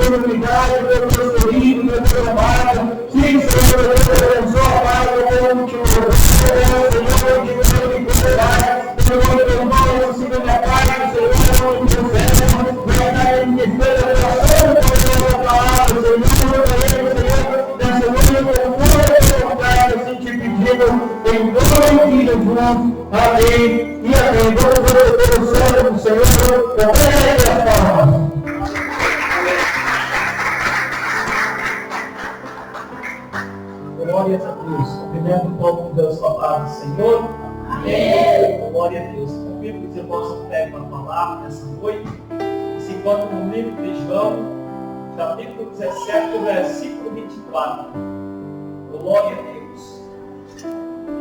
Senhor, obrigado pelo meu querido, meu trabalho. Sim, Senhor, eu abençoa, Pai, eu amo que eu Senhor, que eu amo que eu Pai. Senhor, meu irmão, eu sigo minha casa, Senhor, eu amo que eu servo. Vai dar em minha vida, oração, por tua palavra, Senhor, eu Senhor, nessa noite, eu vou Pai, assim te pedindo, em nome de Jesus. Amém. E amém. Vamos ver pelo sangue do Senhor, também as palmas. Glórias a Deus. Primeiro o povo de Deus palavra do Senhor. Amém. Glória a Deus. Convido que os irmãos peguem uma palavra nessa noite. Se encontra no livro de João, capítulo 17, versículo 24. Glória a Deus.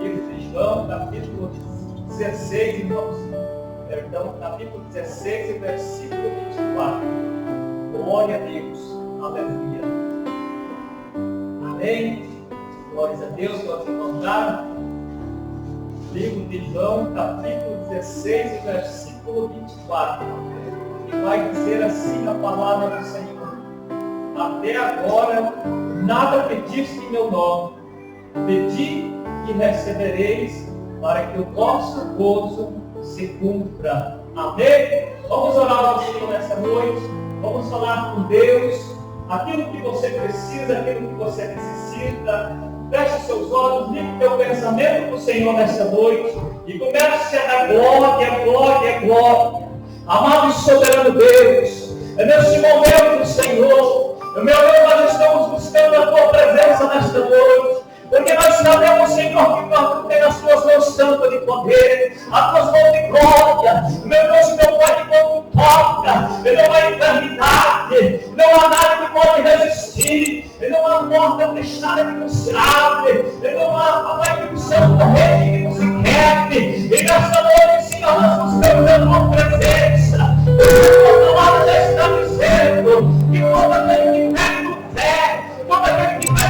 Livro de João, capítulo 16, capítulo 16, versículo 24. Glória a Deus. Aleluia. Amém. Glórias a Deus, vamos encontrar. Livro de João, capítulo 16, versículo 24. E vai dizer assim a palavra do Senhor: até agora nada pediste em meu nome. Pedi e recebereis, para que o vosso gozo se cumpra. Amém? Vamos orar ao Senhor nessa noite. Vamos falar com Deus aquilo que você precisa, aquilo que você necessita. Feche seus olhos, ligue teu pensamento para o Senhor nessa noite e comece a dar glória, glória, glória. Amado e soberano Deus, é nesse momento, Senhor, meu Deus, nós estamos buscando a tua presença nesta noite. Porque nós sabemos, Senhor, que quando tem as tuas mãos santas de poder, as tuas mãos de glória, meu Deus, meu Pai, de quando toca, não há eternidade, não há nada que pode resistir, não há porta fechada que nos abre, não há papai que nos corrente que nos inquiete. E nesta noite, Senhor, nós buscamos a tua presença. A tua palavra já está dizendo que todo aquele que pede com fé, todo aquele que pede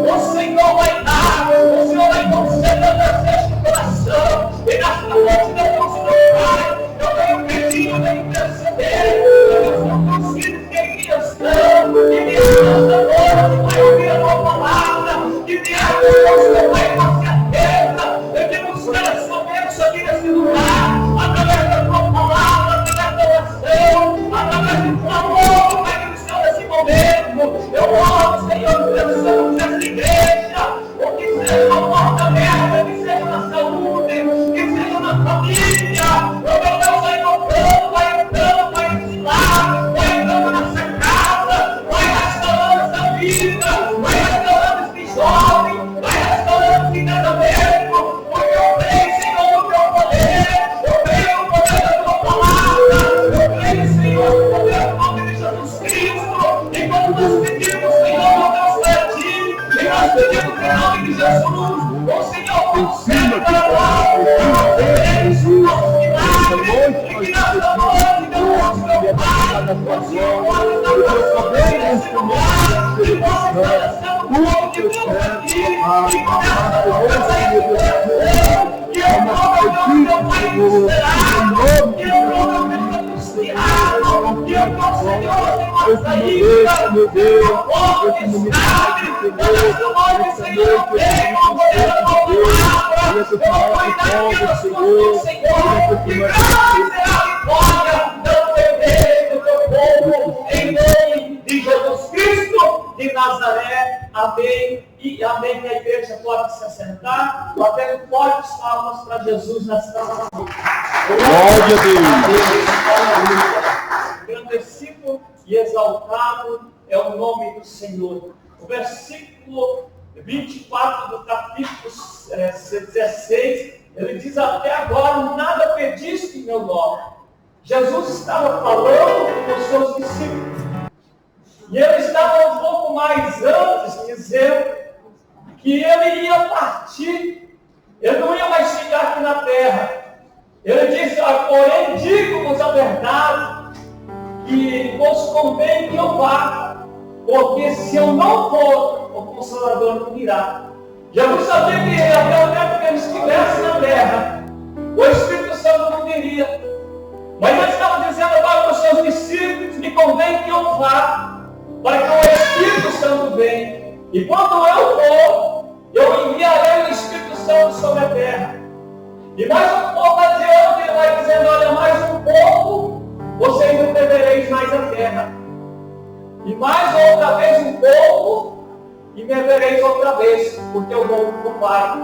o Senhor vai dar, o Senhor vai conceder o desejo do coração. E nesta noite, Deus, meu Pai, eu venho pedindo, eu venho interceder, eu não consigo que me estão, que me estão hoje, vai ouvir a tua palavra, que me abre o Senhor, vai com certeza, eu tenho buscar a sua bênção aqui nesse lugar, através da tua palavra, através da oração, através do teu amor, Pai, que está nesse momento. Eu oro, Senhor, pensando nessa igreja, ou que seja uma porta aberta, que seja na saúde, que seja na família. Meu Deus, vai entrando, vai ensinar, vai entrando nessa casa, vai restaurando essa vida, vai restaurando esse jovem, vai restaurando esse casamento, porque eu creio, Senhor, no teu poder, eu creio no poder da tua palavra, eu creio, Senhor, no poder do nome de Jesus Cristo. E quando nós pedimos, Senhor, meu Deus, para ti, e nós pedimos em nome de Jesus, o Senhor concede para nós, os nossos milagres, e que nessa noite, Deus, meu Pai, o Senhor pode estar passando nesse lugar, e possa estar sendo o povo de Deus aqui, e começa a nossa intercessão, que eu vou, meu Pai, esperar, que eu vou, meu Deus, anunciado, que eu vou, Senhor, ter uma saída, meu Deus, o povo que sabe, nessa noite, Senhor, eu creio com o poder da tua palavra, eu vou cuidar pelas coisas do Senhor, que grande será a vitória do teu Deus, do teu povo, em nome de Jesus Cristo de Nazaré. Amém e amém. Que a igreja pode se assentar, batendo fortes palmas para Jesus nesta noite. Glória a Deus. Engrandecido e exaltado é o nome do Senhor. O versículo 24 do capítulo 16, ele diz: até agora nada pediste em meu nome. Jesus estava falando com os seus discípulos. E ele estava um pouco mais antes dizendo que ele ia partir. Ele não ia mais ficar aqui na terra. Ele disse: porém digo-vos a verdade, que vos convém que eu vá, porque se eu não for, o Consolador não virá. Jesus sabia que até o tempo que ele estivesse na terra, o Espírito Santo não viria. Mas ele estava dizendo para os seus discípulos: me convém que eu louvar, para que o Espírito Santo venha. E quando eu for, eu enviarei o Espírito Santo sobre a terra. E mais um pouco adiante, ele vai dizendo, olha, mais um pouco, vocês não perdereis mais a terra. E mais outra vez um pouco, e me vereis outra vez, porque eu vou para o Pai.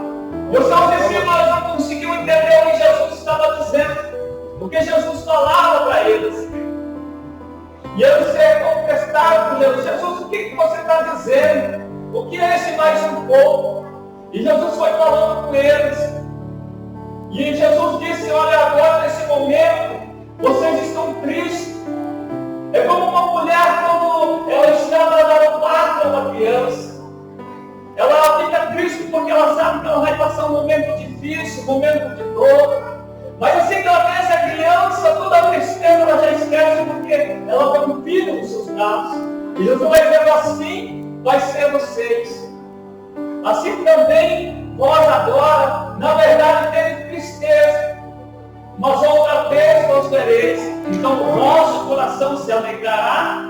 Meus discípulos não conseguiam entender o que Jesus estava dizendo, porque Jesus falava para eles. E eles se contestaram com Jesus. Jesus, o que você está dizendo? O que é esse mais um pouco? E Jesus foi falando com eles. E Jesus disse, olha, agora nesse momento, vocês estão tristes. É como uma mulher quando ela está dando parto a uma criança. Ela fica triste porque ela sabe que ela vai passar um momento difícil, um momento de dor. Mas assim que ela vê essa criança, toda a tristeza ela já esquece porque ela tem um filho nos seus braços. E Jesus vai dizendo assim, vai ser vocês. Assim também, vós agora, na verdade, tereis tristeza, mas outra vez vos vereis. Então o vosso coração se alegrará,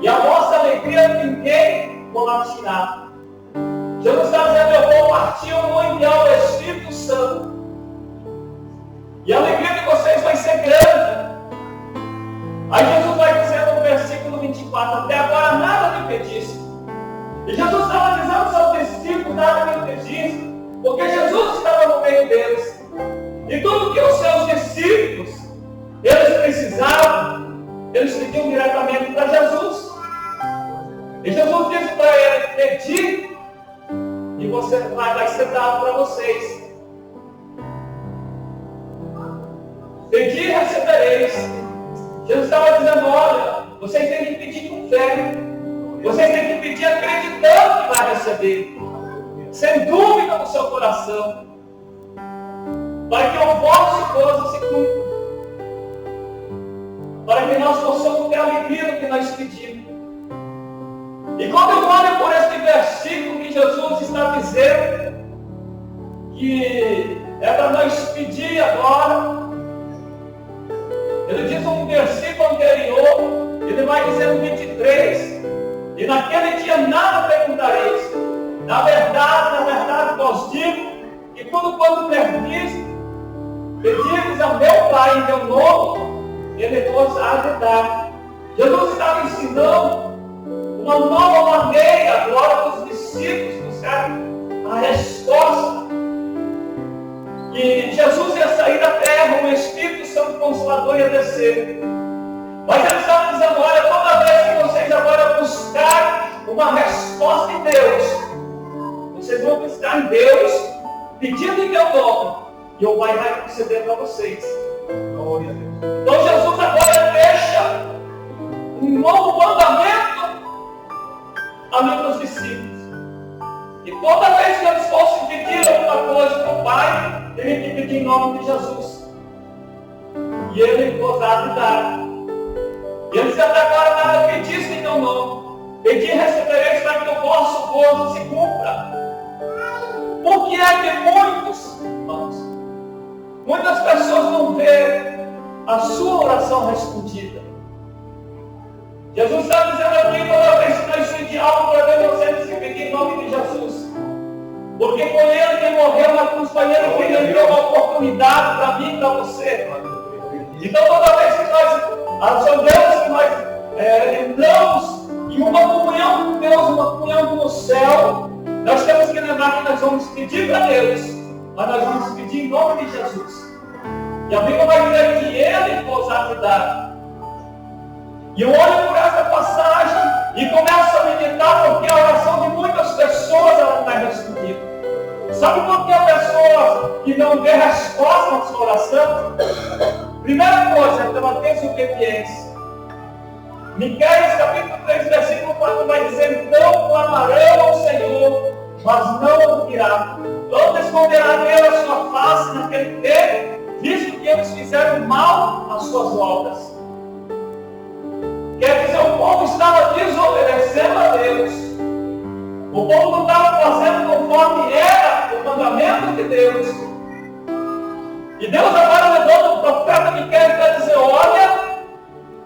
e a vossa alegria ninguém poderá tirar. Jesus está dizendo, eu vou partir, eu vou enviar o Espírito Santo. E a alegria de vocês vai ser grande. Aí Jesus vai dizer no versículo 24, até agora nada me pediste. E Jesus estava dizendo aos seus discípulos, nada me pediste, porque Jesus estava no meio deles. E tudo que os seus discípulos, eles precisavam, eles pediam diretamente para Jesus. E Jesus disse para ele, pedir, e você vai ser dado para vocês. Pedir e recebereis. Jesus estava dizendo, olha, vocês têm que pedir com fé. Vocês têm que pedir acreditando que vai receber. Sem dúvida no seu coração. Para que o vosso gozo se cumpra. Para que nós possamos ter alegria no que nós pedimos. E quando eu olho por este versículo que Jesus está dizendo, que é para nós pedir agora, ele diz um versículo anterior, ele vai dizer no 23, e naquele dia nada perguntareis. Na verdade, vos digo, que tudo quanto pedis a meu Pai em meu nome, ele vos há de dar. Jesus estava ensinando uma nova maneira agora dos discípulos buscarem a resposta. Que Jesus ia sair da terra, o Espírito Santo Consolador ia descer. Mas ele estava dizendo, olha, toda vez que vocês agora buscarem uma resposta em Deus, vocês vão buscar em Deus, pedindo em meu nome, e o Pai vai conceder para vocês. Glória a Deus. Então Jesus agora deixa um novo mandamento ali para os discípulos. E toda vez que eles fossem pedir alguma coisa para o Pai, ele que pedir em nome de Jesus. E ele gozar de dar. E ele disse, até agora nada pediste em meu nome. Pedir e recebereis para que o vosso gozo se cumpra. Porque é que muitas pessoas não vêem a sua oração respondida. Jesus está dizendo aqui, toda vez que nós pedimos algo para Deus, nós temos que pedir em nome de Jesus. Porque foi ele que morreu na cruz, foi ele que ele deu uma oportunidade para mim e para você. Então toda vez que nós acendemos, que nós entramos em uma comunhão com Deus, uma comunhão com o céu, nós temos que lembrar que nós vamos pedir para Deus, mas nós vamos pedir em nome de Jesus. E a Bíblia vai dizer que ele pôs a dar. E eu olho por essa passagem e começo a meditar porque a oração de muitas pessoas ela não é respondida. Sabe por que a pessoa que não vê resposta na sua oração? Primeira coisa, pela desobediência. Miqueias capítulo 3, versículo 4 vai dizer, então clamarão ao Senhor, mas não ouvirá. Não esconderá dele a sua face naquele tempo, visto que eles fizeram mal às suas obras. Quer dizer, o povo estava desobedecendo a Deus. O povo não estava fazendo conforme era o mandamento de Deus. E Deus agora levanta o profeta Miqueias para dizer, olha,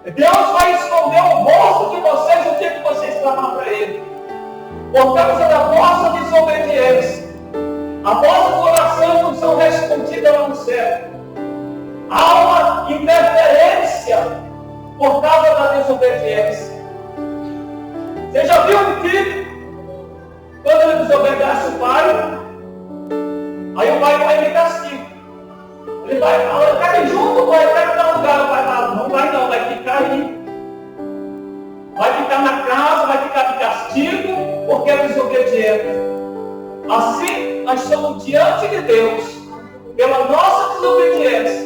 Deus vai esconder o rosto de por causa da vossa desobediência. As vossas orações não são respondidas lá no céu. Há uma interferência por causa da desobediência. Você já viu um filho, quando ele desobedece o pai, aí o pai vai me castigo. Ele vai falar, quero ir junto, pai, quero ir dar lugar. O pai fala, não vai não, vai ficar aí. Vai ficar na casa, vai ficar de castigo, porque é desobediente. Assim, nós somos diante de Deus, pela nossa desobediência.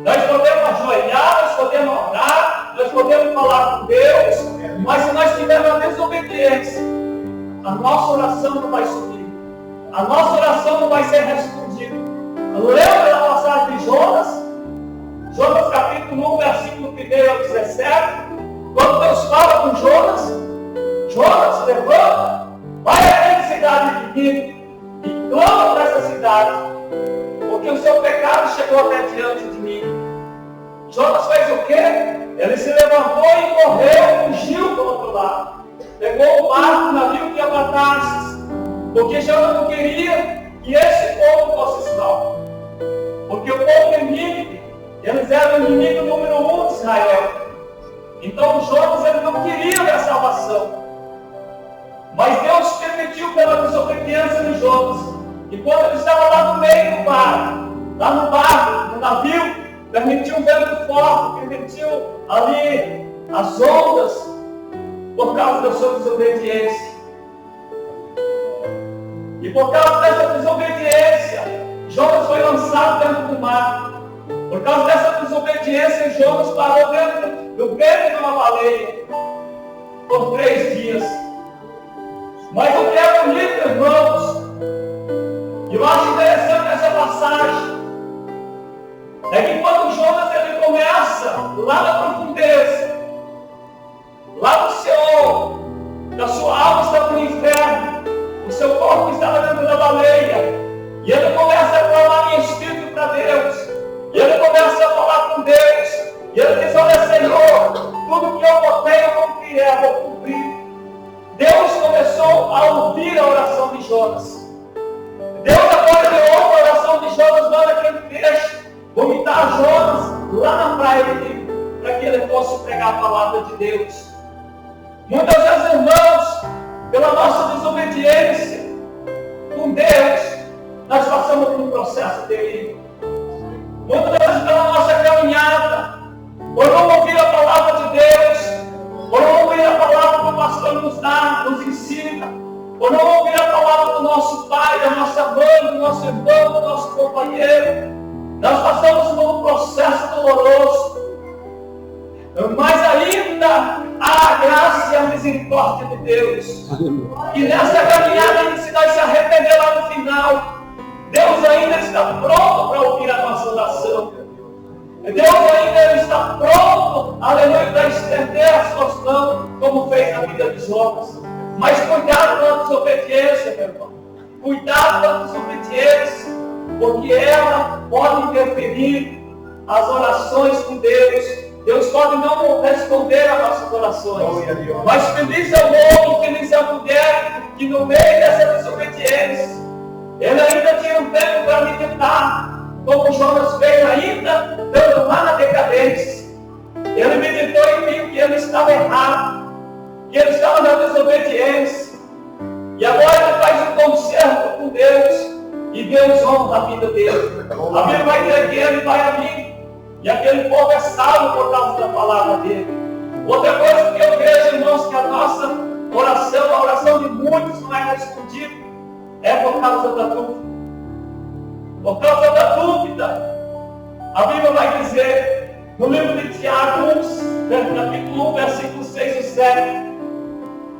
Nós podemos ajoelhar, nós podemos orar, nós podemos falar com Deus, mas se nós tivermos a desobediência, a nossa oração não vai subir, a nossa oração não vai ser respondida. Lembra da passagem de Jonas? Jonas capítulo 1, versículo 1 ao 17. Quando Deus fala com Jonas, Jonas levanta, vai até a cidade de Nínive e clama para essa cidade, porque o seu pecado chegou até diante de mim. Jonas fez o quê? Ele se levantou e correu, fugiu para o outro lado. Pegou o barco, o navio que ia para Tarsis, porque Jonas não queria que esse povo fosse salvo. Porque o povo de Nínive, eles eram o inimigo número 1 de Israel. Então Jonas ele não queria a salvação. Mas Deus permitiu pela desobediência de Jonas. E quando ele estava lá no meio do mar, lá no barco, no navio, permitiu um vento forte, permitiu ali as ondas, por causa da sua desobediência. E por causa dessa desobediência, Jonas foi lançado dentro do mar. Por causa dessa desobediência, Jonas parou dentro do ventre de uma baleia por 3 dias. Mas o que é bonito, irmãos, e eu acho interessante essa passagem, é que quando Jonas ele começa lá na profundeza, lá no Seol, a sua alma estava no inferno, o seu corpo estava dentro da baleia, e ele começa a clamar em espírito para Deus, e ele começa a falar com Deus, e ele diz, olha Senhor, tudo que eu botei eu vou cumprir. Deus começou a ouvir a oração de Jonas. Deus agora ele ouve a oração de Jonas, manda aquele peixe vomitar Jonas lá na praia de Nínive, para que ele possa pregar a palavra de Deus. Muitas vezes, irmãos, pela nossa desobediência com Deus, nós passamos por um processo terrível. Muitas vezes pela nossa caminhada, por não ouvir a palavra de Deus, por não ouvir a palavra que o pastor nos dá, nos ensina, por não ouvir a palavra do nosso pai, da nossa mãe, do nosso irmão, do nosso companheiro, nós passamos por um processo doloroso. Mas ainda há a graça e a misericórdia de Deus. E nessa caminhada, se nós se arrepender lá no final, Deus ainda está pronto para ouvir a nossa oração. Deus ainda está pronto, aleluia, para estender as suas mãos, como fez na vida de Jonas. Mas cuidado com a desobediência, meu irmão. Cuidado com a desobediência, porque ela pode interferir as orações com Deus. Deus pode não responder às nossas orações. Mas feliz é o homem, feliz é a mulher, que no meio dessa desobediência, ele ainda tinha um tempo para meditar, como Jonas fez ainda, estando lá na decadência. Ele meditou e viu que ele estava errado, que ele estava na desobediência. E agora ele faz um concerto com Deus, e Deus honra a vida dele. A Bíblia vai dizer que ele vai ali, e aquele povo é salvo por causa da palavra dele. Outra coisa que eu vejo, irmãos, que a nossa oração, a oração de muitos não é respondida, é por causa da dúvida. Por causa da dúvida. A Bíblia vai dizer, no livro de Tiago 1, capítulo 1, versículo 6 e 7,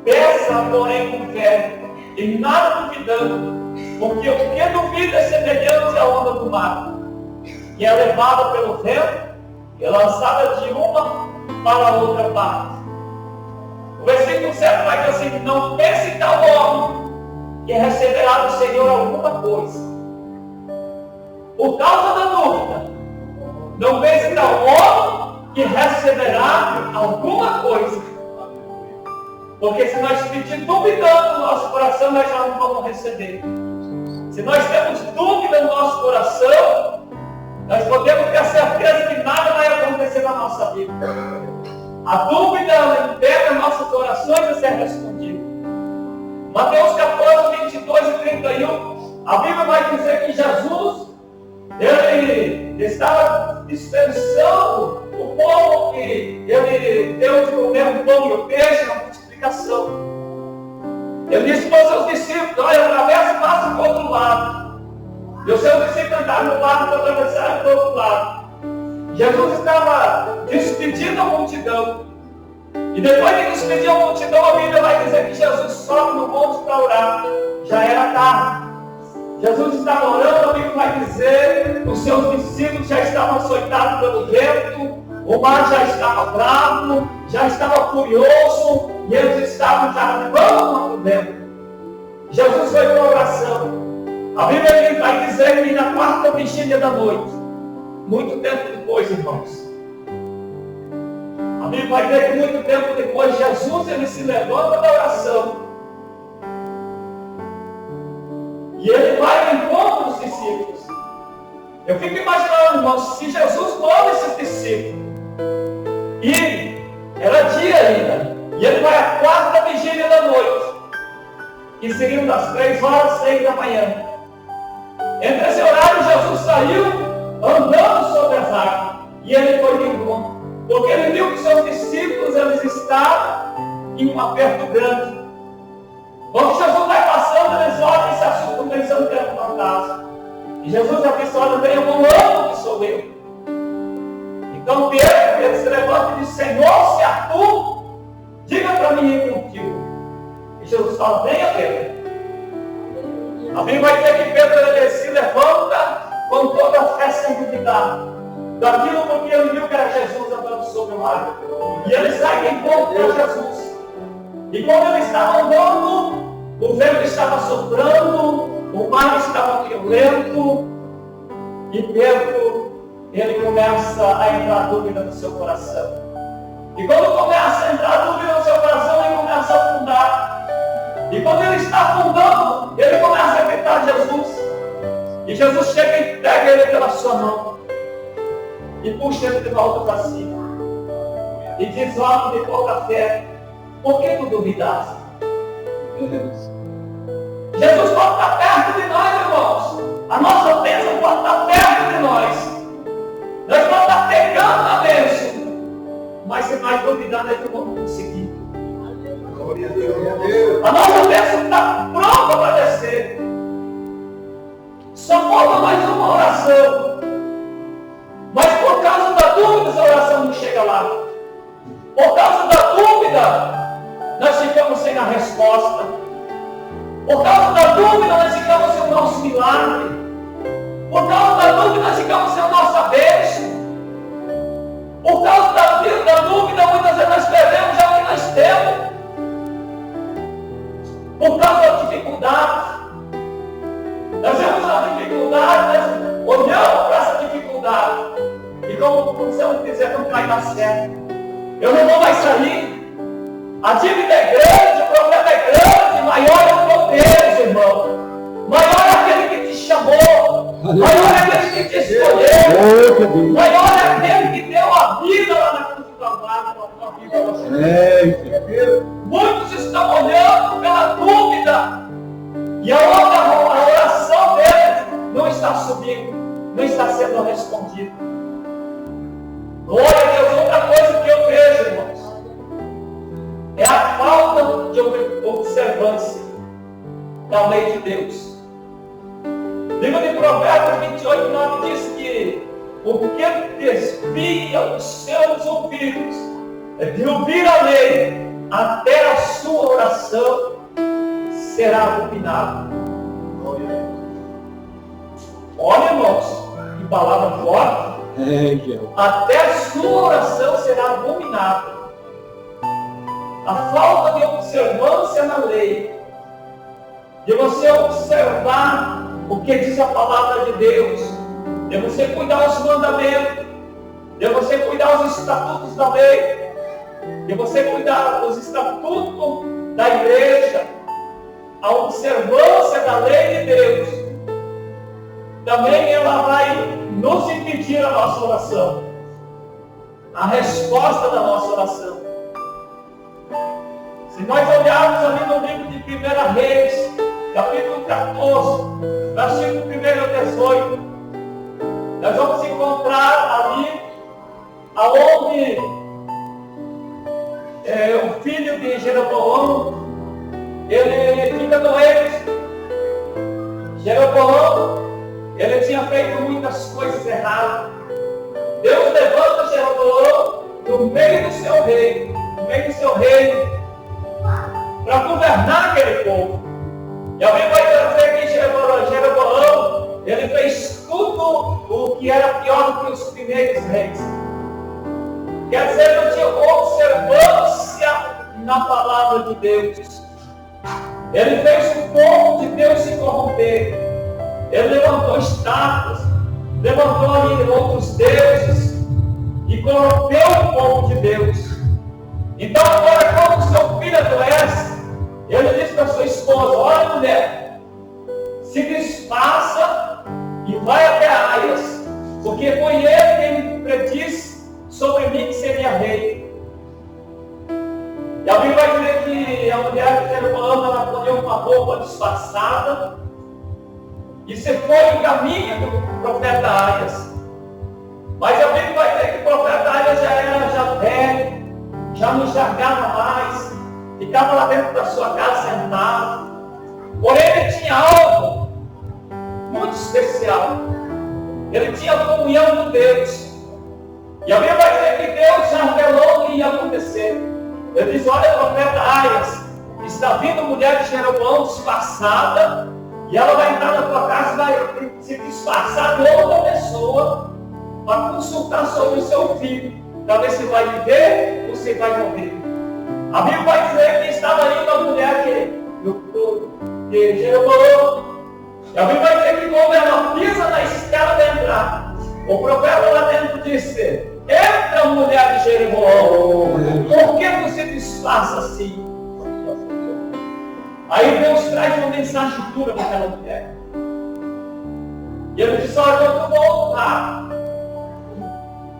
peça, porém, com fé, e nada duvidando, porque o que duvida é semelhante à onda do mar, que é levada pelo vento e lançada de uma para a outra parte. O versículo 7 vai dizer assim, não pense tal homem que receberá do Senhor alguma coisa. Por causa da dúvida, não pense tal homem que receberá alguma coisa. Porque se nós pedirmos duvidando no nosso coração, nós já não vamos receber. Se nós temos dúvida no nosso coração, nós podemos ter a certeza que nada vai acontecer na nossa vida. A dúvida impede nossos corações a ser respondido. Mateus 14, 22 e 31, a Bíblia vai dizer que Jesus, ele estava dispensando o povo que ele deu de comer o pão e o peixe na multiplicação. Ele disse para os seus discípulos: olha, atravessa e passa para o outro lado. E os seus discípulos entraram no barco para atravessar para o outro lado. Jesus estava despedindo a multidão. E depois de despedir a multidão, a Bíblia vai dizer que Jesus sobe no monte para orar. Já era tarde. Jesus estava orando, a Bíblia vai dizer, os seus discípulos já estavam açoitados pelo vento, o mar já estava bravo, já estava furioso, e eles estavam já vamos no vento. Jesus foi para a oração. A Bíblia vai dizer que na quarta vigília da noite, muito tempo depois, irmãos, a Bíblia vai dizer que muito tempo depois, Jesus ele se levanta da oração. E ele vai ao encontro dos discípulos. Eu fico imaginando, irmãos, se Jesus manda esses discípulos, e era dia ainda, e ele vai à quarta vigília da noite, que seriam das 3 horas, 6 da manhã. Entre esse horário, Jesus saiu andando sobre as águas, e ele foi de encontro, porque ele viu que seus discípulos eles estavam em um aperto grande. Quando Jesus vai passando, eles olham e se assustam pensando que era um fantasma. E Jesus já disse: olha, venha voando que sou eu. Então Pedro se levanta e diz: Senhor, se é tu, diga para mim ir contigo. E Jesus fala: venha, Pedro. A Bíblia vai dizer que Pedro ele se levanta com toda a fé sem duvidar daquilo, porque ele viu que era Jesus andando sobre o mar. E ele sai de encontro a Jesus. E quando ele estava andando, o vento estava soprando, o mar estava violento, e Pedro, ele começa a entrar dúvida no seu coração. E quando começa a entrar dúvida no seu coração, ele começa a afundar. E quando ele está afundando, ele começa a gritar Jesus. E Jesus chega e pega ele pela sua mão e puxa ele de volta para cima. E diz: homem de pouca fé, por que tu duvidaste? Jesus pode estar perto de nós, irmãos. A nossa bênção pode estar perto de nós. Nós podemos estar pegando a bênção, mas se nós duvidar, nós não vamos conseguir. A nossa bênção está pronta para descer. Só falta mais uma oração. Mas por causa da dúvida, a oração não chega lá. Por causa da dúvida, nós ficamos sem a resposta. Por causa da dúvida, nós ficamos sem o nosso milagre. Por causa da dúvida, nós ficamos sem a nossa bênção. Por causa da dúvida, muitas vezes nós perdemos já o que nós temos. Por causa da dificuldade. Nós vemos a dificuldade, nós olhamos para essa dificuldade. E como começamos a dizer, não vai dar certo. Eu não vou mais sair. A dívida é grande, o problema é grande, maior é o Deus, irmão. Maior é aquele que te chamou, maior é aquele que te escolheu, maior é aquele que deu a vida lá na cruz do Calvário, para a tua vida. Muitos estão olhando pela dúvida, e a oração deles não está subindo, não está sendo respondida. Glória a Deus. Outra coisa que eu vejo, irmãos, é a falta de observância da lei de Deus. Livro de Provérbios 28, 9 diz que o que desvia os seus ouvidos de ouvir a lei, até a sua oração será abominado. Olha, irmãos, que palavra forte. Até a sua oração será abominada. A falta de observância na lei, de você observar o que diz a palavra de Deus, de você cuidar os mandamentos, de você cuidar os estatutos da lei, de você cuidar dos estatutos a observância da lei de Deus, também ela vai nos impedir a nossa oração, a resposta da nossa oração. Se nós olharmos ali no livro de 1 Reis, capítulo 14, versículo 1 a 18, nós vamos encontrar ali aonde o filho de Jeroboão, ele fica doente. Jeroboão, ele tinha feito muitas coisas erradas. Deus levanta Jeroboão no meio do seu reino, para governar aquele povo. E alguém vai dizer que Jeroboão, ele fez tudo o que era pior do que os primeiros reis. Quer dizer, não tinha observância na palavra de Deus. Ele fez o povo de Deus se corromper. Ele levantou estátuas, levantou ali outros deuses e corrompeu o povo de Deus. Então agora, quando o seu filho adoece, ele diz para sua esposa: olha, mulher, se disfarça e vai até Aias, porque foi ele quem predisse sobre mim que seria rei. E alguém vai dizer que a mulher de Jeroboão, ela colheu uma roupa disfarçada e se foi em caminho do profeta Aias. Mas alguém vai dizer que o profeta Aias já era velho, já não enxergava mais, ficava lá dentro da sua casa sentado. Porém, ele tinha algo muito especial. Ele tinha comunhão com Deus. E alguém vai dizer que Deus já revelou o que ia acontecer. Ele diz: olha, profeta Aias, está vindo mulher de Jeroboão disfarçada, e ela vai entrar na tua casa e vai se disfarçar de outra pessoa para consultar sobre o seu filho, para ver se vai viver ou se vai morrer. A Bíblia vai dizer que estava ali uma mulher de Jeroboão. E a Bíblia vai dizer que quando ela pisa na escada de entrar, o profeta lá dentro disse: entra, mulher de Jeroboão, por que você disfarça assim? Aí Deus traz uma mensagem dura para aquela mulher. E ele disse: olha,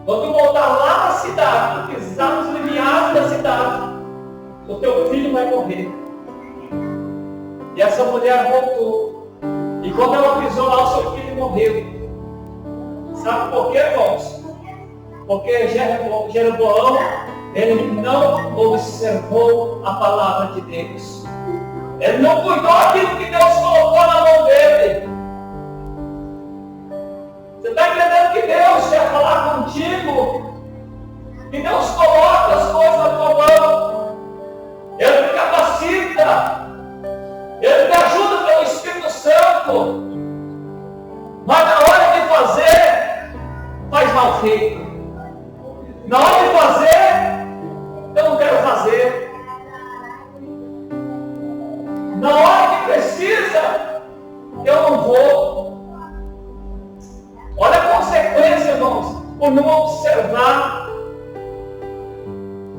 quando tu voltar lá na cidade, tu pisar nos limiares da cidade, o teu filho vai morrer. E essa mulher voltou. E quando ela pisou lá, o seu filho morreu. Sabe por quê, irmãos? Porque Jeroboão, ele não observou a palavra de Deus. Ele não cuidou daquilo que Deus colocou na mão dele. Você está entendendo que Deus quer falar contigo? Que Deus coloca as coisas na tua mão. Ele te capacita. Ele te ajuda pelo Espírito Santo. Mas na hora de fazer, faz mal feito. Na hora de fazer, eu não quero fazer. Na hora que precisa, eu não vou. Olha a consequência, irmãos, por não observar.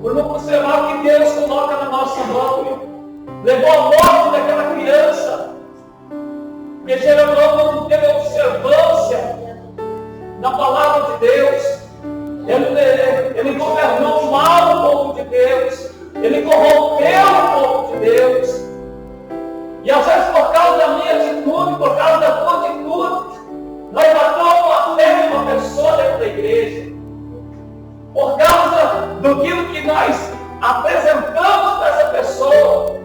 Por não observar o que Deus coloca na nossa mão. Levou a morte daquela criança. Porque Jeroboão não teve observância na palavra de Deus. Ele governou mal o povo de Deus. Ele corrompeu o povo de Deus. E às vezes, por causa da minha atitude, por causa da tua atitude, nós matamos a fé de uma pessoa dentro da igreja. Por causa daquilo que nós apresentamos para essa pessoa.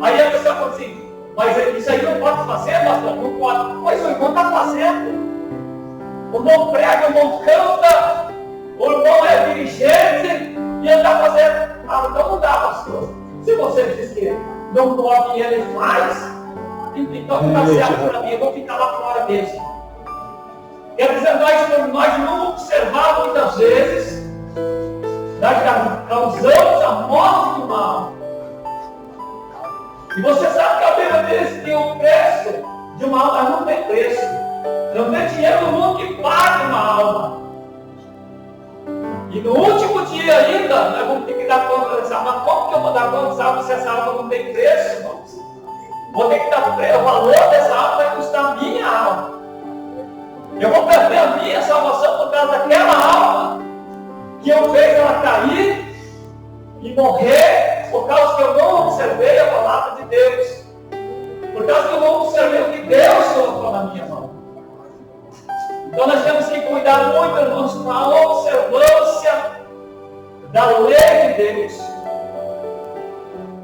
Aí a pessoa fala assim: mas isso aí não pode fazer, pastor? Não pode. Mas o irmão está fazendo. O irmão prega, o irmão canta, o irmão é dirigente e ele está fazendo. Ah, então não dá, pastor. Se você diz que não pode e ele faz, então está certo para mim, eu vou ficar lá fora mesmo. Quer dizer, nós não observamos muitas vezes, nós causamos a morte do mal. E você sabe que a Bíblia diz que o preço de uma alma não tem preço. Não tem dinheiro no mundo que pague uma alma. E no último dia ainda, nós vamos ter que dar conta dessa alma. Mas como que eu vou dar conta dessa alma se essa alma não tem preço, irmãos? vou ter que dar o valor dessa alma, vai custar a minha alma. Eu vou perder a minha salvação por causa daquela alma que eu fez ela cair e morrer por causa que eu não observei a palavra de Deus. Por causa que eu não observei o que Deus colocou na minha mão. Então nós temos que cuidar muito, irmãos, com a observância da lei de Deus.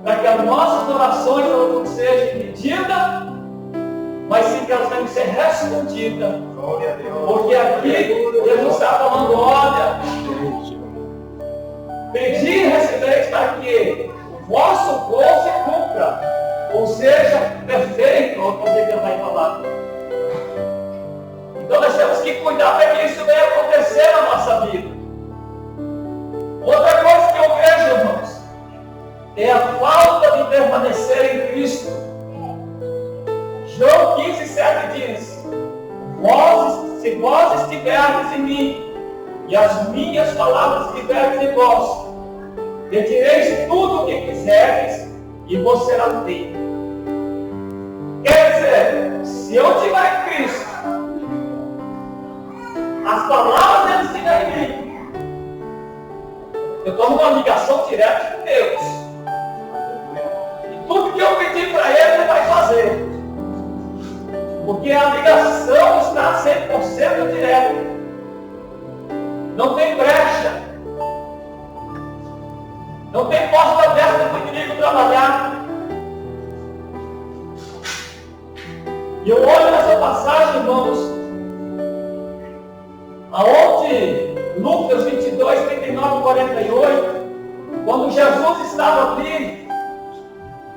Para que as nossas orações não sejam impedidas, mas sim que elas devem ser respondidas. Porque aqui Jesus está falando, olha, pedir e recebereis para que o vosso gozo se cumpra, ou seja, perfeito, como ele vai falar. Então nós temos que cuidar para que isso venha acontecer na nossa vida. Outra coisa que eu vejo, irmãos, é a falta de permanecer em Cristo. João 15:7 diz: se vós estiverdes em mim, e as minhas palavras estiverem em vós, pedireis tudo o que quiserdes, e vos será feito. Quer dizer, se eu estiver em Cristo, as palavras dele estiverem em mim, eu estou numa ligação direta com Deus. E tudo que eu pedir para Ele vai fazer. Porque a ligação está 100% direta. Não tem brecha. Não tem porta aberta para o inimigo trabalhar. E eu olho nessa passagem, irmãos, aonde Lucas 22, 39 e 48, quando Jesus estava ali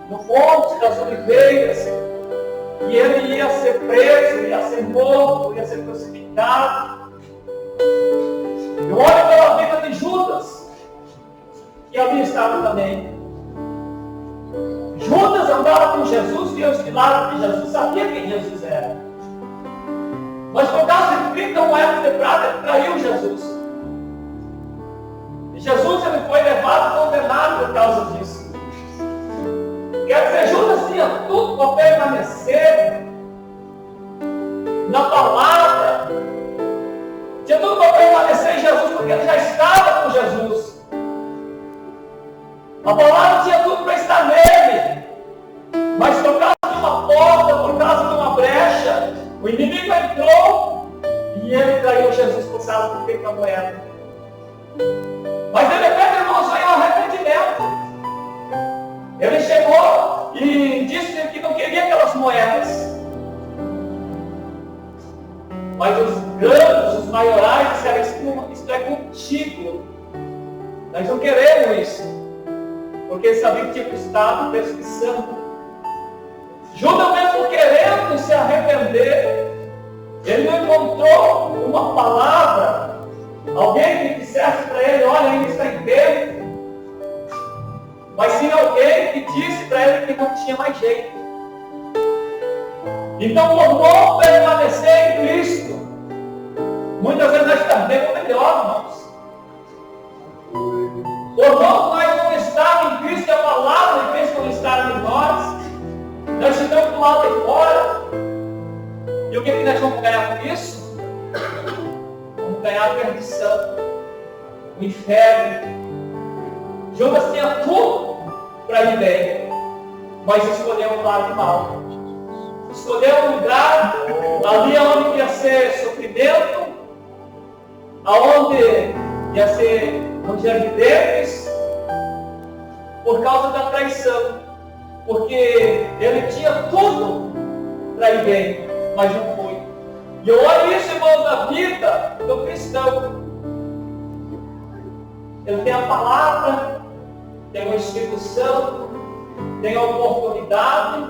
no Monte das Oliveiras, e ele ia ser preso, ia ser morto, ia ser crucificado. Eu olho pela vida de Judas, que ali estava também. Judas andava com Jesus, via os milagres de Jesus, sabia quem Jesus era. Mas por causa de 30 moedas de prata, ele traiu Jesus. E Jesus ele foi levado e condenado por causa disso. Quer dizer, Judas tinha tudo para permanecer na palavra. Tinha tudo para permanecer em Jesus, porque ele já estava com Jesus. A palavra tinha tudo para estar nele. Mas por causa de uma porta, por causa de uma brecha, o inimigo entrou e ele traiu Jesus por causa do peito da moeda. Mas de repente, irmãos, veio um arrependimento. Ele chegou e disse que não queria aquelas moedas. Mas os grandes, os maiorais, disseram: isso é contigo. Nós não queremos isso. Porque ele sabia que tinha custado perseguição. Judas, mesmo querendo se arrepender, ele não encontrou uma palavra, alguém que dissesse para ele: olha, ainda está em tempo. Mas sim alguém que disse para ele que não tinha mais jeito. Então, por não permanecer em Cristo, muitas vezes nós perdemos o melhor, irmãos. Por nós não estarmos em Cristo, a palavra de Cristo não estar em nós ficamos do lado de fora. E o que nós vamos ganhar com isso? Vamos ganhar a perdição, o inferno. Judas tinha tudo para ir bem, mas escolheu um lado mal. Escolheu um lugar ali onde ia ser sofrimento, aonde ia ser ranger de dentes, por causa da traição. Porque ele tinha tudo para ir bem, mas não foi. E eu olho isso, irmão, na vida do cristão. Ele tem a palavra, tem o Espírito Santo, tem a oportunidade,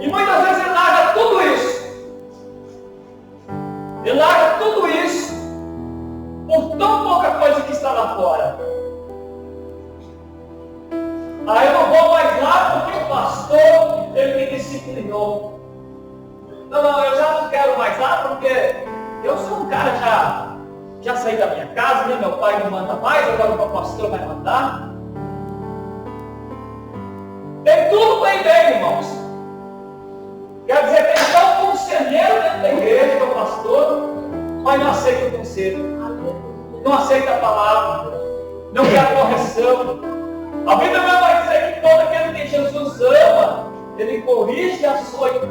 e muitas vezes ele larga tudo isso. Ele larga tudo isso por tão pouca coisa que está lá fora. Eu não vou mais lá porque o pastor ele me disciplinou. Não, eu já não quero mais lá porque eu sou um cara já saí da minha casa, né? Meu pai não manda mais, agora o pastor vai mandar. Tem tudo para ir bem, irmãos. aceita o conselho, não aceita a palavra, não quer a correção. A Bíblia vai dizer que todo aquele que Jesus ama, ele corrige e açoita.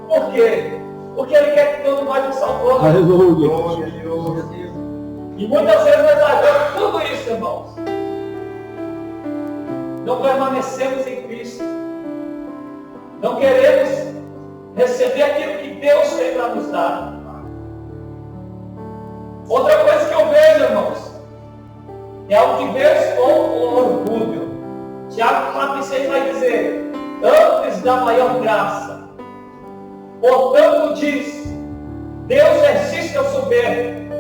Por quê? Porque ele quer que todo mundo vai salvar. Aleluia. E muitas vezes nós largamos tudo isso, irmãos. Não permanecemos em Cristo. Não queremos receber aquilo que Deus tem para nos dar. Outra coisa que eu vejo, irmãos, é altivez ou orgulho. Tiago 4,6 vai dizer: antes da maior graça. Portanto diz: Deus resiste ao soberbo,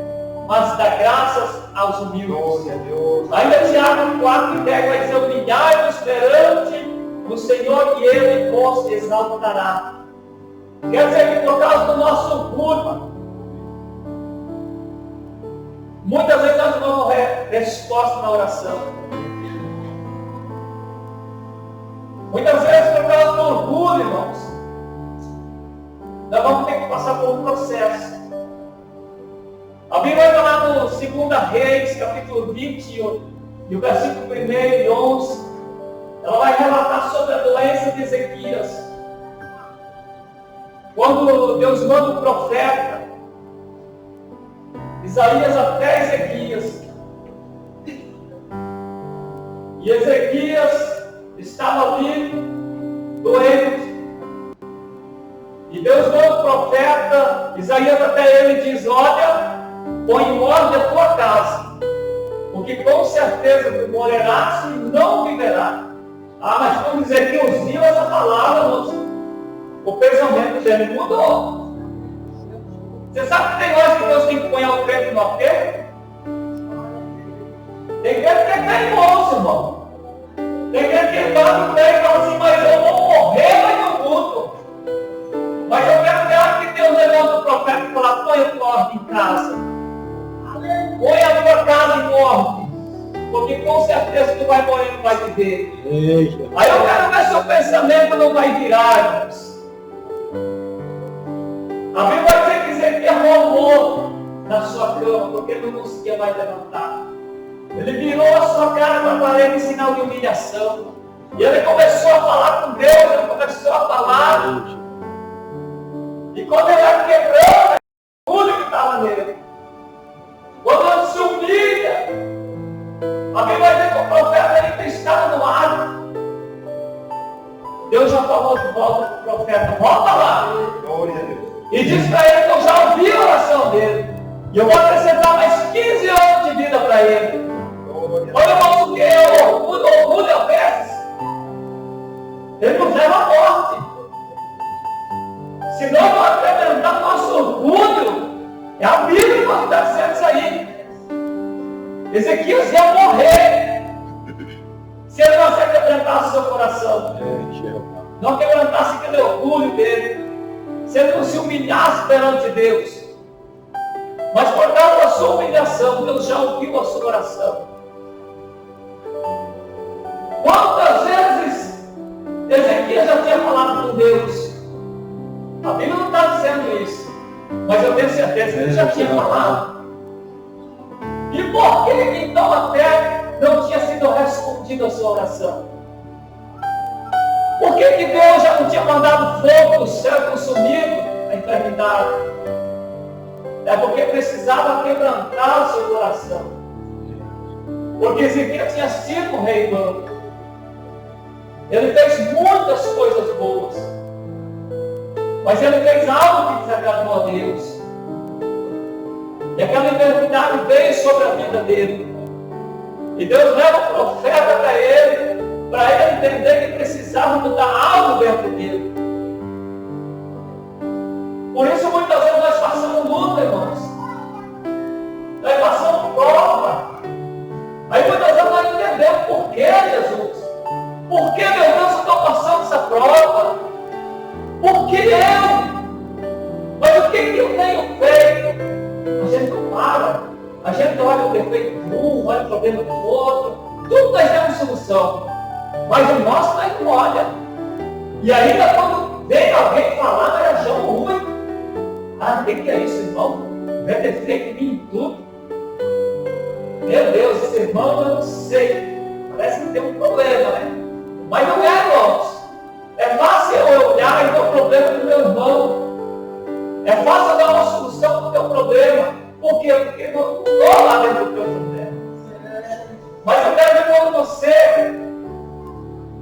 mas dá graças aos humildes. Ainda Tiago 4,10 vai dizer: humilhai-vos perante o Senhor e Ele vos exaltará. Quer dizer que por causa do nosso orgulho, muitas vezes nós não vamos ter resposta na oração. Muitas vezes por causa do orgulho, irmãos, nós vamos ter que passar por um processo. A Bíblia vai falar no 2 Reis, capítulo 20, e o versículo 1 e 11. Ela vai relatar sobre a doença de Ezequias. Quando Deus manda o profeta Isaías até Ezequias. E Ezequias estava ali doente. E Deus manda o profeta Isaías até ele e diz: olha, põe em ordem a tua casa, porque com certeza tu morrerás e não viverás. Ah, mas quando Ezequias viu essa palavra, o pensamento dele mudou. Você sabe que tem horas que Deus tem que pôr o crente no aperto? Tem crente que é teimoso, irmão. Tem crente que bate o pé e fala assim: mas eu vou morrer, mas não luto. Mas eu quero ver que Deus levanta o profeta e fala: põe a tua ordem em casa. Põe a tua casa em ordem. Porque com certeza tu vai morrer e não vai viver. Aí eu quero ver se o pensamento não vai virar, irmãos. A Bíblia vai dizer que Ezequias rolou na sua cama, porque ele não conseguia mais levantar. Ele virou a sua cara para a parede em sinal de humilhação. E ele começou a falar com Deus, ele começou a falar. E quando ele vai quebrando, tudo que estava nele. Quando ele se humilha, a Bíblia vai dizer que o profeta ainda estava no ar. Deus já falou de volta para o profeta: volta lá. Glória a Deus. E diz para ele que eu já ouvi a oração dele. E eu vou acrescentar mais 15 anos de vida para ele. Olha, irmãos, o que é orgulho às vezes? Ele nos leva à morte. Se nós não alimentar nosso orgulho, é a Bíblia que nós está dizendo isso aí. Ezequias ia morrer se ele não se quebrantasse o seu coração. Não quebrantasse aquele orgulho dele. Se ele não se humilhasse perante Deus. Mas por causa da sua humilhação, Deus já ouviu a sua oração. Quantas vezes Ezequias já tinha falado com Deus? A Bíblia não está dizendo isso, mas eu tenho certeza que ele já tinha falado. E por que então até não tinha sido respondida a sua oração? Por que Deus já não tinha mandado fogo do céu consumido a enfermidade? É porque precisava quebrantar o seu coração. Porque Ezequias tinha sido um rei bom. Ele fez muitas coisas boas. Mas ele fez algo que desagradou a Deus. E aquela enfermidade veio sobre a vida dele. E Deus leva o profeta para ele entender que precisava mudar algo dentro dele. Por isso muitas vezes nós passamos luta, irmãos. Nós passamos prova. Aí muitas vezes nós entendemos por que, Jesus? Por que, meu Deus, eu estou passando essa prova? Por que eu? Mas o que eu tenho feito? A gente não para. A gente olha o defeito de um, olha o problema do outro. Tudo nós temos solução. Mas o nosso nós não olha. E ainda quando vem alguém falar, nós achamos ruim. Ah, o que é isso, irmão? Vê defeito em mim em tudo. Meu Deus, esse irmão eu não sei. Parece que tem um problema, né? Mas não é, irmãos. É fácil eu olhar e ver o problema do meu irmão. É fácil eu dar uma solução para o teu problema. Por quê? Porque eu não estou lá dentro do teu problema. Mas eu quero ver quando você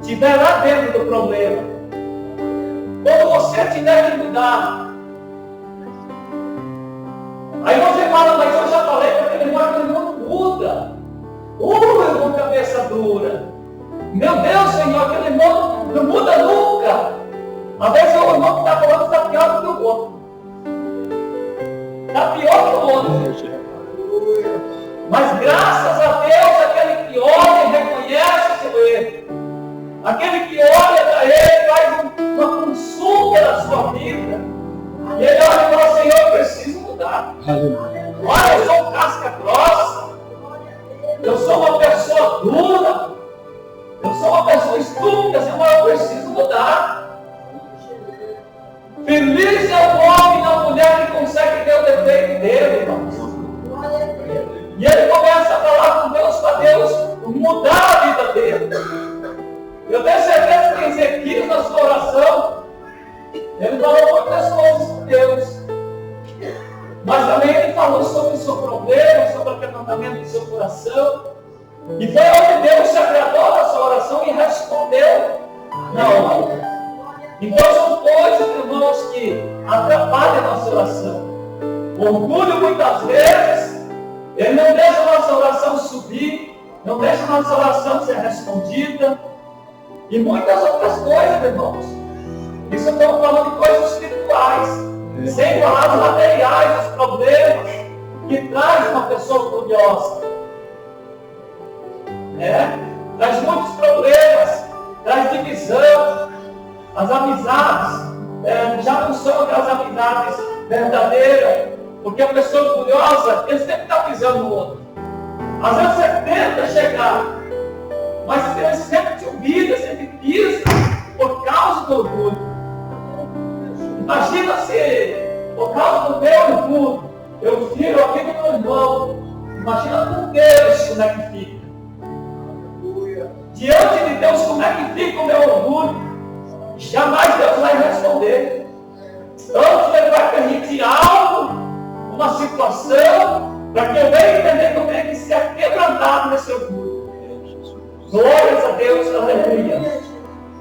estiver lá dentro do problema. Quando você tiver que mudar. Aí você fala, mas eu já falei para aquele irmão que ele não muda. Irmão cabeça dura. Meu Deus, Senhor, aquele irmão não muda nunca. Às vezes o irmão que está falando está pior do que o outro. Está pior que o outro. Mas graças a Deus, aquele que olha e reconhece o seu erro. Aquele que olha para ele, faz uma consulta da sua vida. E ele olha e fala, Senhor, eu preciso mudar. Olha, eu sou um casca grossa. Eu sou uma pessoa dura. Eu sou uma pessoa estúpida, Senhor, eu preciso mudar. Feliz é o homem da mulher que consegue ver o defeito dele, irmãos. E ele começa a falar com Deus para Deus mudar a vida dele. Eu tenho certeza que Ezequias, na sua oração, ele falou muitas coisas com Deus. Mas também ele falou sobre o seu problema, sobre o quebrantamento do seu coração. E foi onde Deus se agradou da sua oração e respondeu na hora. Então são coisas, irmãos, que atrapalham a nossa oração. O orgulho, muitas vezes, ele não deixa a nossa oração subir, não deixa a nossa oração ser respondida. E muitas outras coisas, irmãos. Isso eu estou falando de coisas espirituais, sem falar dos materiais, dos problemas que traz uma pessoa orgulhosa. Traz muitos problemas, traz divisão, as amizades já não são aquelas amizades verdadeiras, porque a pessoa orgulhosa, ele sempre está pisando no outro. Às vezes você tenta chegar, mas ele sempre te humilha, sempre pisa, por causa do orgulho. Imagina se, por causa do meu orgulho, eu viro aqui do meu irmão. Imagina com Deus como é que fica. Diante de Deus, como é que fica o meu orgulho? Jamais Deus vai responder. Antes Ele vai permitir algo, uma situação, para que eu venha entender como é que se é quebrantado nesse orgulho. Glórias a Deus, aleluia.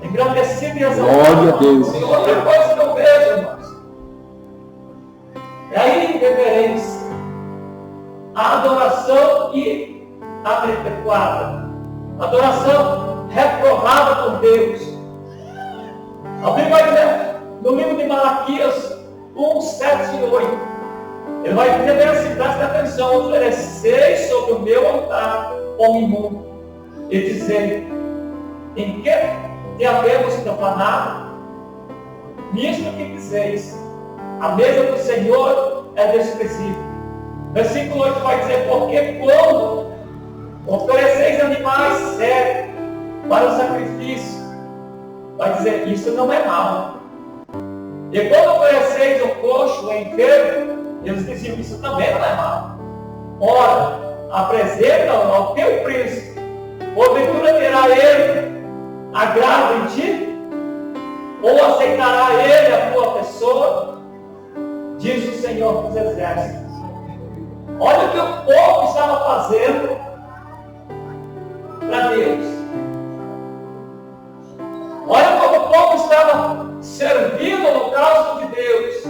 Engrandecido e exaltado. Glória a Deus. E outra coisa que eu vejo, irmãos, é a irreverência, a adoração inadequada, adoração reprovada por Deus. A Bíblia vai dizer, no livro de Malaquias 1, 7 e 8, ele vai dizer assim, presta atenção, ofereceis sobre o meu altar pão imundo, e dizer, em que te havemos profanado? Nisto que dizeis, a mesa do Senhor é desprezível. Versículo 8 vai dizer, porque quando ofereceis animais sérios para o sacrifício, vai dizer, isso não é mal. E quando ofereceis o coxo, o enfermo, eles diziam, isso também não é mal. Ora, apresenta-o ao teu príncipe, porventura terá ele agrado em ti? Ou aceitará ele a tua pessoa? Diz o Senhor dos Exércitos. Olha o que o povo estava fazendo para Deus. Olha como o povo estava servindo o holocausto de Deus,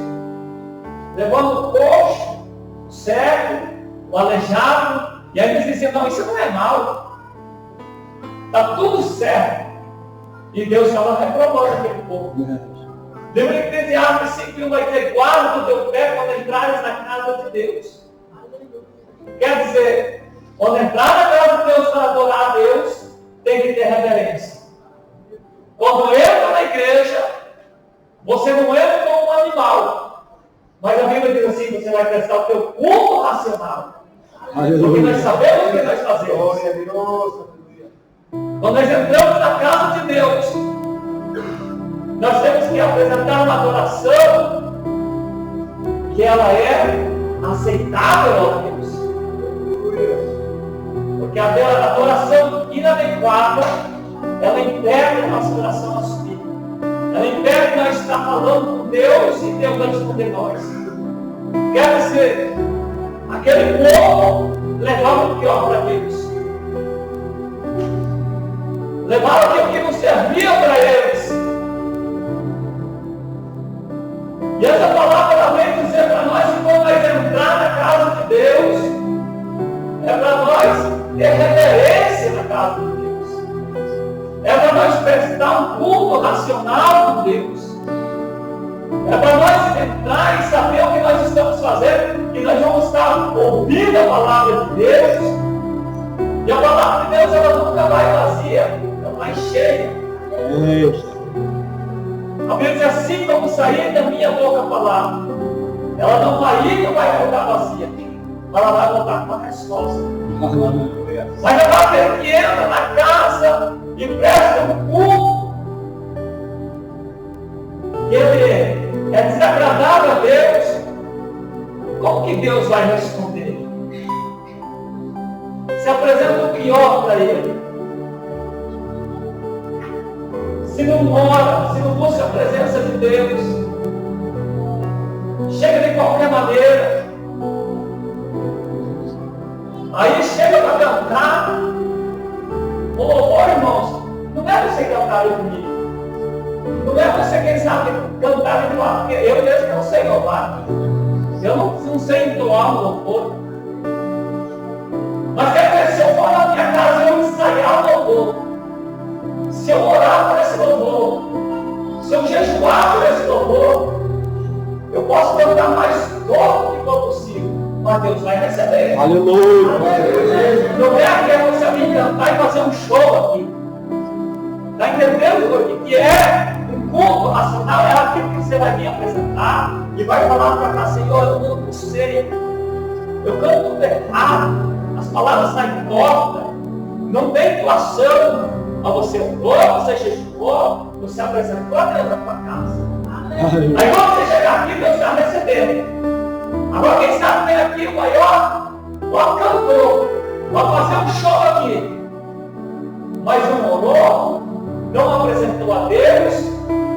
levando o coxo, o cego, o aleijado, e aí eles diziam, não, isso não é mal, está tudo certo. E Deus estava reprovando aquele povo. Lembra que Eclesiastes 5:1 vai dizer, guarda o teu pé quando entrares na casa de Deus. Quer dizer, quando entrar na casa de Deus para adorar a Deus, tem que ter reverência. Quando entra na igreja, você não entra como um animal. Mas a Bíblia diz assim, você vai prestar o teu culto racional. Porque nós sabemos o que nós fazemos. Quando nós entramos na casa de Deus, nós temos que apresentar uma adoração que ela é aceitável a Deus. Porque a adoração inadequada, ela impede a nossa oração assumida. Ela impede nós estar falando com Deus e Deus vai responder nós. Quer dizer, aquele povo levava o pior para Deus. Levava aquilo que não servia para eles. E essa palavra ela vem dizer para nós que quando nós entrar na casa de Deus, é para nós ter reverência na casa de Deus. É para nós prestar um culto racional com Deus. É para nós entrar e saber o que nós estamos fazendo, que nós vamos estar ouvindo a palavra de Deus. E a palavra de Deus ela nunca vai vazia, ela vai cheia. A Bíblia diz assim como sair da minha boca a palavra. Ela não vai ir e vai voltar vazia. Ela vai voltar com a resposta. Mas ela que entra na casa e presta um culto que ele é desagradável a Deus, como que Deus vai responder? Se apresenta o pior para ele. Se não ora, se não busca a presença de Deus, chega de qualquer maneira. Aí chega para cantar. O louvor, irmãos, não é você cantar comigo. Não é você, quem sabe, cantar e falar, porque eu mesmo não sei louvar. Eu não sei entoar o louvor. Mas quer dizer, se eu for na minha casa e eu ensaiar o louvor, se eu orar por esse louvor, se eu jejuar por esse louvor, eu posso cantar mais torto que for possível, mas Deus vai receber. Aleluia! Não é aquele você vir cantar e fazer um show aqui. Está entendendo o que é? Um culto racional é aquilo que você vai vir apresentar e vai falar para cá, Senhor, eu não sei, eu canto tudo errado, as palavras saem tortas, não tem doação, mas você orou, você jejuou, você apresentou a Deus na sua casa. Aí quando você chegar aqui, Deus está recebendo. Agora quem sabe tem aqui o maior cantor, vai fazer um show aqui, mas não orou, não apresentou a Deus,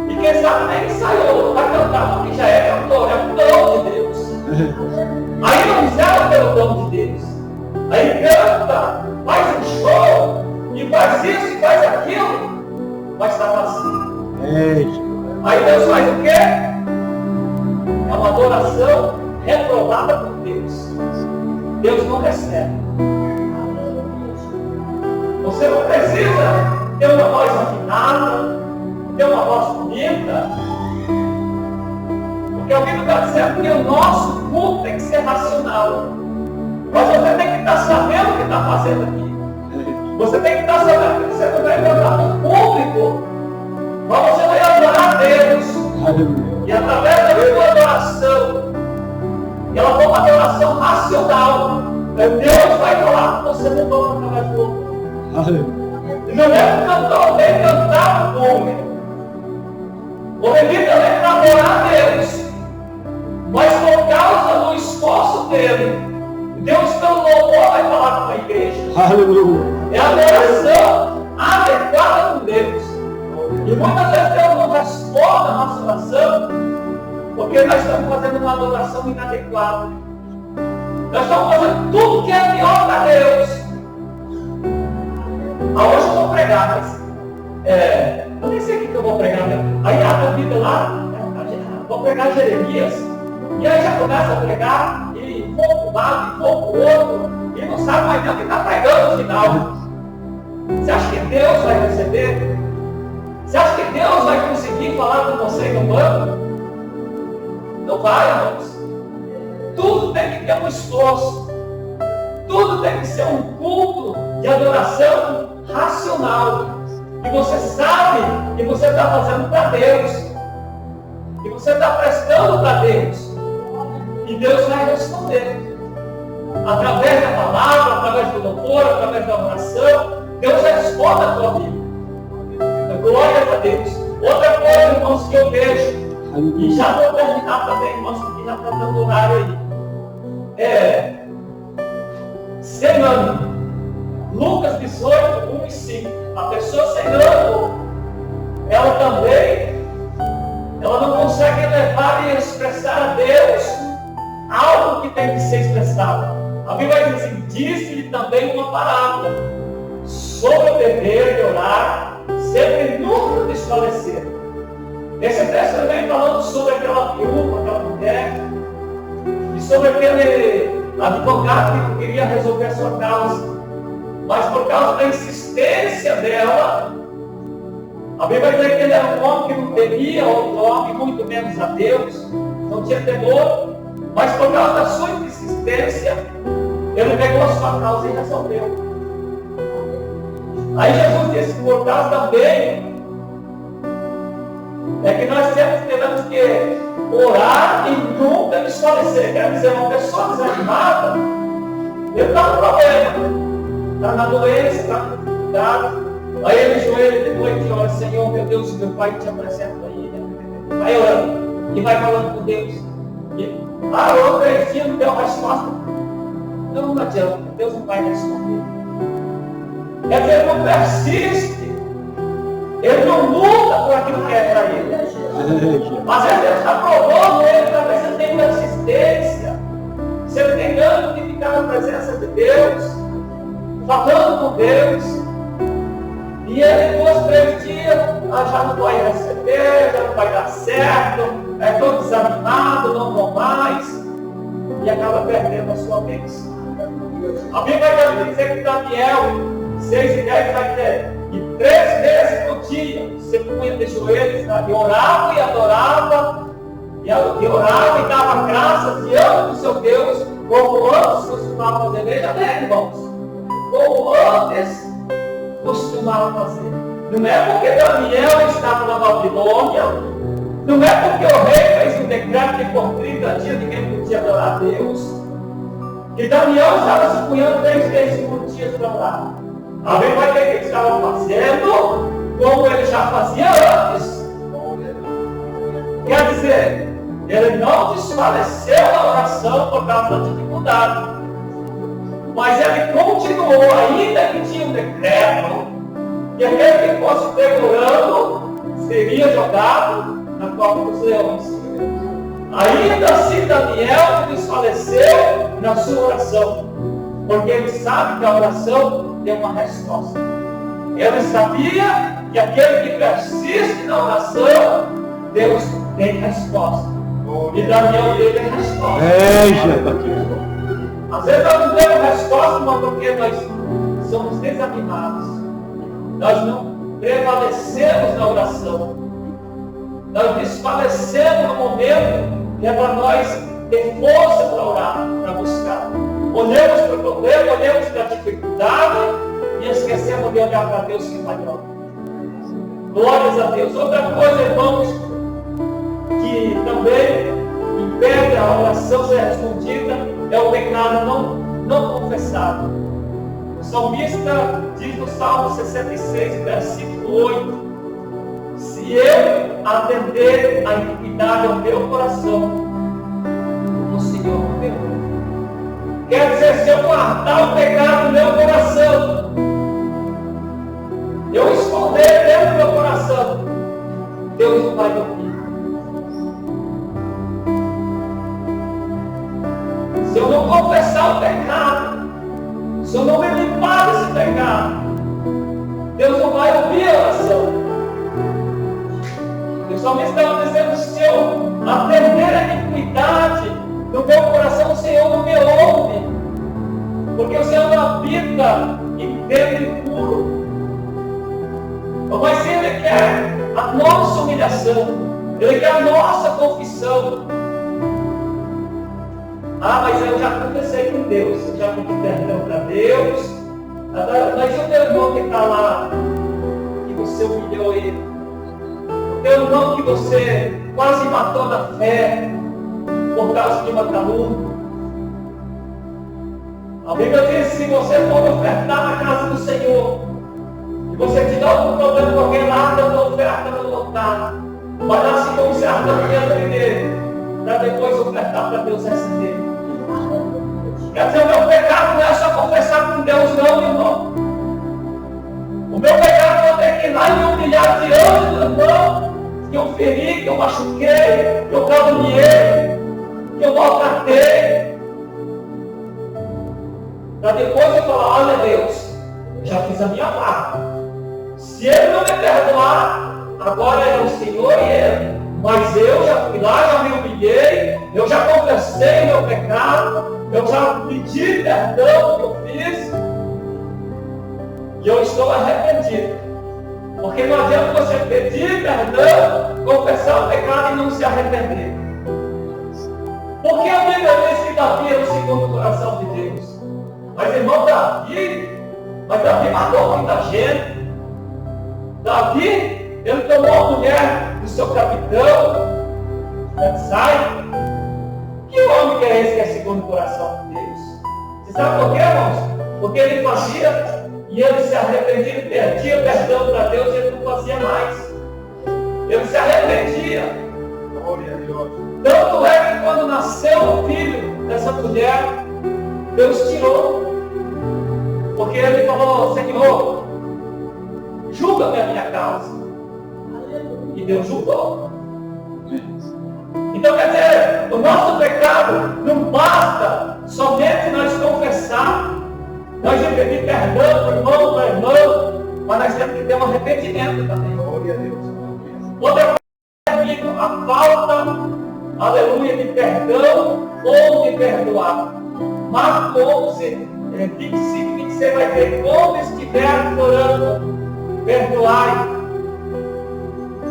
e quem sabe nem ensaiou, vai cantar porque já é cantor, é um dom de Deus. Aí não zela pelo dom de Deus. Aí canta, faz um show, e faz isso, faz aquilo, mas está vazio. Aí Deus faz o quê? É uma adoração reprovada por Deus. Deus não recebe. Você não precisa ter uma voz afinada, ter uma voz bonita, porque a Bíblia está dizendo que o nosso culto tem que ser racional. Mas você tem que estar sabendo o que está fazendo aqui. Você tem que estar sabendo que você não vai cantar com o público, mas você vai adorar a Deus. E através da sua adoração, ela for uma adoração racional, Deus vai falar com você no nome através do louvor. E não é o cantor vem cantar o público. O bebida é para adorar a Deus, mas por causa do esforço dele, Deus pelo louvor vai falar com a igreja. É a adoração adequada com Deus. E muitas vezes Deus não responde a nossa oração, porque nós estamos fazendo uma adoração inadequada. Nós estamos fazendo tudo que é pior para Deus. Hoje eu vou pregar, mas eu nem sei o que eu vou pregar. Aí abre a Bíblia lá, vou pregar Jeremias, e aí já começa a pregar, e for para um lado, e for para o outro, e não sabe mais nem o que está pregando no final. Você acha que Deus vai receber? Você acha que Deus vai conseguir falar com você no banco? Não vai, irmãos. Tudo tem que ter um esforço. Tudo tem que ser um culto de adoração racional. E você sabe que você está fazendo para Deus. Que você está prestando para Deus. E Deus vai responder. Através da palavra, através do louvor, através da oração, Deus responde a tua vida. Glória a Deus. Outra coisa, irmãos, que eu vejo, e já vou terminar também, irmãos, porque já está dando horário aí. sem ânimo. Lucas 18, 1 e 5. A pessoa sem ânimo, ela não consegue levar e expressar a Deus algo que tem que ser expressado. A Bíblia diz assim: disse-lhe também uma parábola sobre o dever de orar, sempre nunca desfalecer. Esse texto também falando sobre aquela viúva, aquela mulher, e sobre aquele advogado que queria resolver a sua causa, mas por causa da insistência dela, a Bíblia diz que ele era um homem que não temia outro homem, muito menos a Deus, não tinha temor, mas por causa da sua insistência, ele pegou a sua causa e resolveu. Aí Jesus disse: por causa também é que nós teremos que orar e nunca desfalecer. Quer dizer, uma pessoa desanimada, ele está no problema, está na doença, está na dificuldade. Aí ele joelha de noite e ora: Senhor, meu Deus, meu Pai, te apresento aí. Vai orando e vai falando com Deus. Orou 3 dias, não deu resposta. Não adianta, Deus não vai responder. Quer dizer, ele não persiste, ele não luta por aquilo que é para ele. Mas Deus já provou nele, talvez você tenha persistência, você tem ânimo de ficar na presença de Deus, falando com Deus, e ele 2, 3 dias, já não vai receber, já não vai dar certo, estou desanimado, não vou mais, e acaba perdendo a sua bênção. A Bíblia vai dizer que Daniel 6 e 10 vai dizer: e 3 vezes por dia você punha de joelhos e orava e adorava, e orava e dava graças diante do seu Deus, como antes costumava fazer. Veja bem, irmãos, como antes costumava fazer. Não é porque Daniel estava na Babilônia, não é porque o rei fez um decreto que por 30 dias ninguém podia adorar a Deus, que Daniel estava se punhando 3 vezes por dia para orar. A Bíblia vai ter que ele estava fazendo como ele já fazia antes. Quer dizer, ele não desfaleceu na oração por causa da dificuldade, mas ele continuou, ainda que tinha um decreto que aquele que fosse pegorando seria jogado na cova dos leões. Ainda assim Daniel desfaleceu na sua oração, porque ele sabe que a oração tem uma resposta. Ele sabia que aquele que persiste na oração, Deus tem resposta. E Daniel teve resposta. Às vezes nós não temos resposta, mas porque nós somos desanimados. Nós não prevalecemos na oração. Nós desfalecemos no momento que é para nós ter força para orar, para buscar. Olhamos para o problema, olhamos para a dificuldade e esquecemos de olhar para Deus que é maior. Glórias a Deus. Outra coisa, irmãos, que também impede a oração ser respondida é o pecado não confessado. O salmista diz no Salmo 66, versículo 8: se eu atender a iniquidade ao meu coração, o Senhor me perdoa. Quer dizer, se eu guardar o pecado no meu coração, eu esconder dentro do meu coração, Deus não vai me ouvir. Se eu não confessar o pecado, se eu não me limpar desse pecado, Deus não vai ouvir a oração. O salmista estava dizendo: se eu atender a iniquidade no meu coração, o Senhor não me ouve, porque o Senhor não habita inteiro e puro. Mas se Ele quer a nossa humilhação, Ele quer a nossa confissão. Mas eu já confessei com Deus, eu já pedi perdão para Deus. Mas e o teu irmão que está lá, que você humilhou ele? O teu irmão que você quase matou na fé por causa de uma calúnia? A Bíblia diz: se você for ofertar na casa do Senhor, e você te dá algum problema com alguém, larga a tua oferta no altar, vai lá se consertar diante dele, para depois ofertar para Deus receber. Quer dizer, o meu pecado não é só confessar com Deus, não, irmão. O meu pecado eu tenho que ir lá e me humilhar diante do irmão que eu feri, que eu machuquei, que eu caluniei, que eu maltratei. Para depois eu falar, olha Deus, eu já fiz a minha parte. Se Ele não me perdoar, agora é o Senhor e Ele. Mas eu já fui lá, já me humilhei, eu já confessei o meu pecado, eu já pedi perdão do que eu fiz, e eu estou arrependido. Porque não adianta você pedir perdão, confessar o pecado e não se arrepender. Porque a Bíblia diz que Davi era o segundo coração de Deus. Mas irmão, Davi matou muita gente. Davi, ele tomou a mulher do seu capitão, Betsai. Que homem que é esse que é segundo o coração de Deus? Você sabe por quê, irmãos? Porque ele fazia e ele se arrependia, ele perdia perdão para Deus e ele não fazia mais. Ele se arrependia. Glória a Deus. Tanto é que quando nasceu o filho dessa mulher, Deus tirou. Porque ele falou, Senhor, julga-me a minha causa. E Deus julgou. Então quer dizer, o nosso pecado não basta somente nós confessar, nós temos que pedir perdão para o irmão, para a irmã, mas nós temos que ter um arrependimento também. Glória a Deus. Outra coisa, a falta, aleluia, de perdão ou de perdoar. Marcos 11, 25, 26 vai ter, quando estiver orando, perdoai.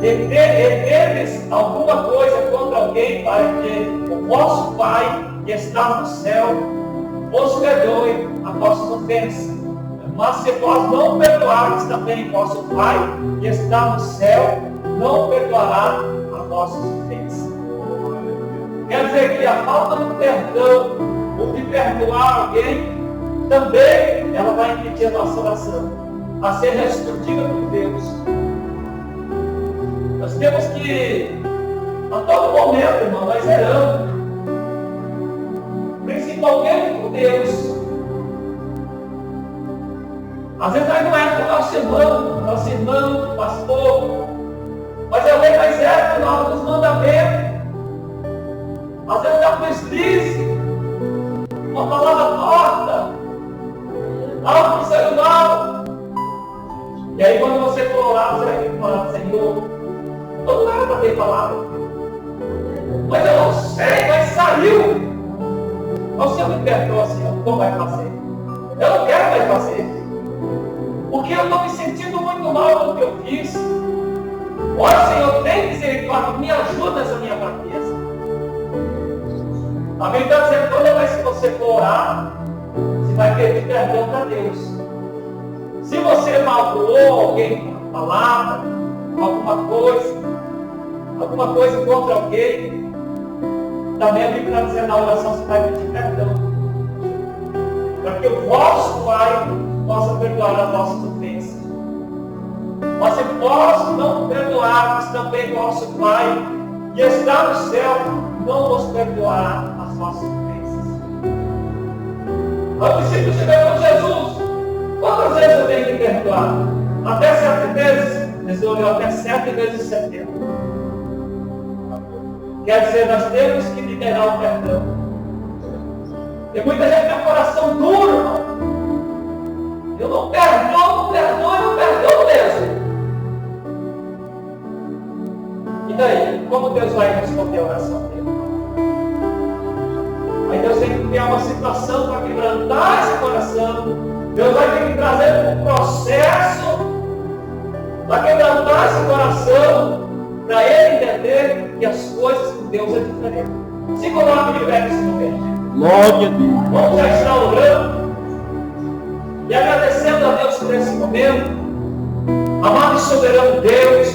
Reteres alguma coisa contra alguém para que o vosso Pai que está no céu vos perdoe a vossas ofensas. Mas se vós não perdoardes também vosso Pai que está no céu, não perdoará as vossas ofensas. Quer dizer que a falta de perdão ou de perdoar alguém também ela vai impedir a nossa oração a ser respondida por Deus. Nós temos que, a todo momento, irmão, nós erramos. Principalmente com Deus. Às vezes nós não erramos com nosso irmão, pastor. Mas às vezes nós erramos com os mandamentos. Às vezes dá um deslize, uma palavra torta, algo que saiu mal. E aí quando você for orar, você vai ter que falar, Senhor, não era para ter falado. Mas eu não sei, mas saiu. Mas o Senhor me perdoa, Senhor, como vai fazer? Eu não quero mais fazer. Porque eu estou me sentindo muito mal com o que eu fiz. Olha, Senhor, tem misericórdia, me ajuda nessa minha fraqueza. A Bíblia está dizendo, toda vez que você for orar, você vai pedir perdão para Deus. Se você magoou alguém com uma palavra, alguma coisa contra alguém, também a Bíblia está dizendo na oração você vai pedir perdão. Para que o vosso Pai possa perdoar as vossas ofensas. Mas se vós não perdoarmos também vosso Pai, que está no céu, não vos perdoará as vossas ofensas. Os discípulos chegaram com Jesus. Quantas vezes eu tenho que perdoar? Até 7 vezes? Eles olham até 7 vezes 70. Quer dizer, nós temos que liberar o perdão. Tem muita gente que tem um coração duro, irmão. Eu não perdoo mesmo. E daí? Como Deus vai responder a oração dele? Aí Deus tem que criar uma situação para quebrantar esse coração. Deus vai ter que trazer um processo para quebrantar esse coração, para ele entender que as coisas com Deus é diferente. Se coloque de pé nesse momento. Glória a Deus. Vamos já estar orando e agradecendo a Deus por esse momento. Amado e soberano Deus,